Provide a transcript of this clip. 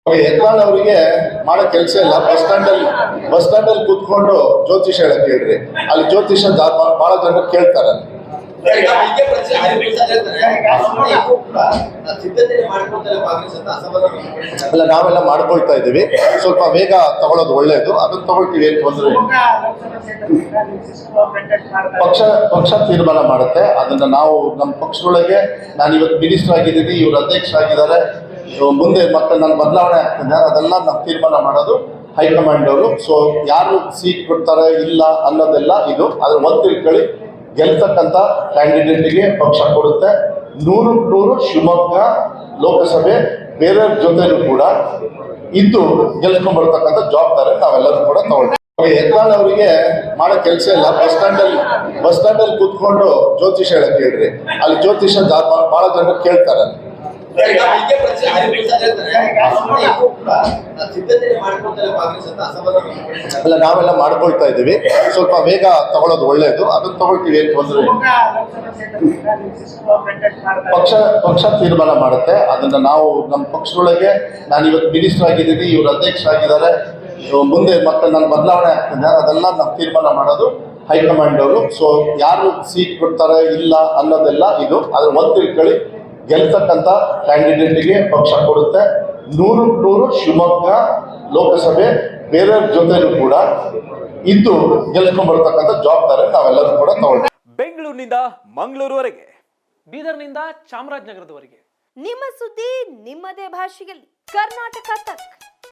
ಯತ್ನಾಳ್ ಅವರಿಗೆ ಮಾಡೋ ಕೆಲಸ ಇಲ್ಲ. ಬಸ್ ಸ್ಟ್ಯಾಂಡ್ ಅಲ್ಲಿ ಕೂತ್ಕೊಂಡು ಜ್ಯೋತಿಷ ಹೇಳಕ್ ಹೇಳ್ರಿ. ಅಲ್ಲಿ ಜ್ಯೋತಿಷ ಬಹಳ ಜನ ಕೇಳ್ತಾರೆ. ಅಲ್ಲ, ನಾವೆಲ್ಲ ಮಾಡ್ಕೊಳ್ತಾ ಇದೀವಿ. ಸ್ವಲ್ಪ ವೇಗ ತಗೊಳ್ಳೋದು ಒಳ್ಳೇದು. ಅದನ್ನ ತಗೊಳ್ತೀವಿ, ಏನ್ ತೊಂದ್ರೆ ಇಲ್ಲ. ಪಕ್ಷ ತೀರ್ಮಾನ ಮಾಡುತ್ತೆ. ಅದನ್ನ ನಾವು ನಮ್ಮ ಪಕ್ಷದೊಳಗೆ, ನಾನು ಇವತ್ತು ಮಿನಿಸ್ಟರ್ ಆಗಿದ್ದೀನಿ, ಇವರು ಅಧ್ಯಕ್ಷರಾಗಿದ್ದಾರೆ, ಮುಂದೆ ಮತ್ತೆ ನಾನು ಬದಲಾವಣೆ ಆಗ್ತದೆ, ಅದೆಲ್ಲ ನಾವು ತೀರ್ಮಾನ ಮಾಡೋದು ಹೈಕಮಾಂಡ್ ಅವರು. ಸೊ ಯಾರು ಸೀಟ್ ಕೊಡ್ತಾರೆ ಇಲ್ಲ ಅನ್ನೋದೆಲ್ಲ ಇದು. ಅದ್ರ ಒಂದು ತಿಳ್ಕೊಳ್ಳಿ, ಗೆಲ್ತಕ್ಕಂಥ ಕ್ಯಾಂಡಿಡೇಟ್ಗೆ ಪಕ್ಷ ಕೊಡುತ್ತೆ. 100 ಶಿವಮೊಗ್ಗ ಲೋಕಸಭೆ ಬೇರೆಯವ್ರ ಜೊತೆನೂ ಕೂಡ ಇದ್ದು ಗೆಲ್ಸ್ಕೊಂಡ್ ಬರ್ತಕ್ಕಂಥ ಜವಾಬ್ದಾರಿ ನಾವೆಲ್ಲರೂ ಕೂಡ ತಗೊಳ್ತೀವಿ. ಯತ್ನಾಳ್ ಅವರಿಗೆ ಮಾಡೋ ಕೆಲಸ ಇಲ್ಲ. ಬಸ್ ಸ್ಟ್ಯಾಂಡ್ ಅಲ್ಲಿ ಕೂತ್ಕೊಂಡು ಜ್ಯೋತಿಷ ಹೇಳಕ್ ಹೇಳ್ರಿ. ಅಲ್ಲಿ ಜ್ಯೋತಿಷ ಬಹಳ ಜನ ಕೇಳ್ತಾರೆ. ಅಲ್ಲ, ನಾವೆಲ್ಲ ಮಾಡ್ಕೊಳ್ತಾ ಇದೀವಿ. ಸ್ವಲ್ಪ ವೇಗ ತಗೊಳ್ಳೋದು ಒಳ್ಳೇದು. ಅದನ್ನ ತಗೊಳ್ತೀವಿ, ಏನ್ ತೊಂದ್ರೆ ಇಲ್ಲ. ಪಕ್ಷ ತೀರ್ಮಾನ ಮಾಡುತ್ತೆ. ಅದನ್ನ ನಾವು ನಮ್ಮ ಪಕ್ಷದೊಳಗೆ, ನಾನು ಇವತ್ತು ಮಿನಿಸ್ಟರ್ ಆಗಿದ್ದೀನಿ, ಇವರು ಅಧ್ಯಕ್ಷರಾಗಿದ್ದಾರೆ, ಮುಂದೆ ಮತ್ತೆ ನಾನು ಬದಲಾವಣೆ ಆಗ್ತದೆ, ಅದೆಲ್ಲ ನಾವು ತೀರ್ಮಾನ ಮಾಡೋದು ಹೈಕಮಾಂಡ್ ಅವರು. ಸೊ ಯಾರು ಸೀಟ್ ಕೊಡ್ತಾರೆ ಇಲ್ಲ ಅನ್ನೋದೆಲ್ಲ ಇದು. ಅದ್ರ ಒಂದು ತಿಳ್ಕೊಳ್ಳಿ, ಗೆಲ್ತಕ್ಕಂಥ ಕ್ಯಾಂಡಿಡೇಟ್ಗೆ ಪಕ್ಷ ಕೊಡುತ್ತೆ. 100 ಶಿವಮೊಗ್ಗ ಲೋಕಸಭೆ ಬೇರೆಯವ್ರ ಜೊತೆನೂ ಕೂಡ ಇದ್ದು ಗೆಲ್ಸ್ಕೊಂಡ್ ಬರ್ತಕ್ಕಂಥ ಜವಾಬ್ದಾರಿ ನಾವೆಲ್ಲರೂ ಕೂಡ ತಗೊಳ್ತೀವಿ. ಬೆಂಗಳೂರಿನಿಂದ ಮಂಗಳೂರುವರೆಗೆ, ಬೀದರ್ನಿಂದ ಚಾಮರಾಜನಗರದವರೆಗೆ ನಿಮ್ಮ ಸುದ್ದಿ ನಿಮ್ಮದೇ ಭಾಷೆಯಲ್ಲಿ. ಕರ್ನಾಟಕ ತಕ್.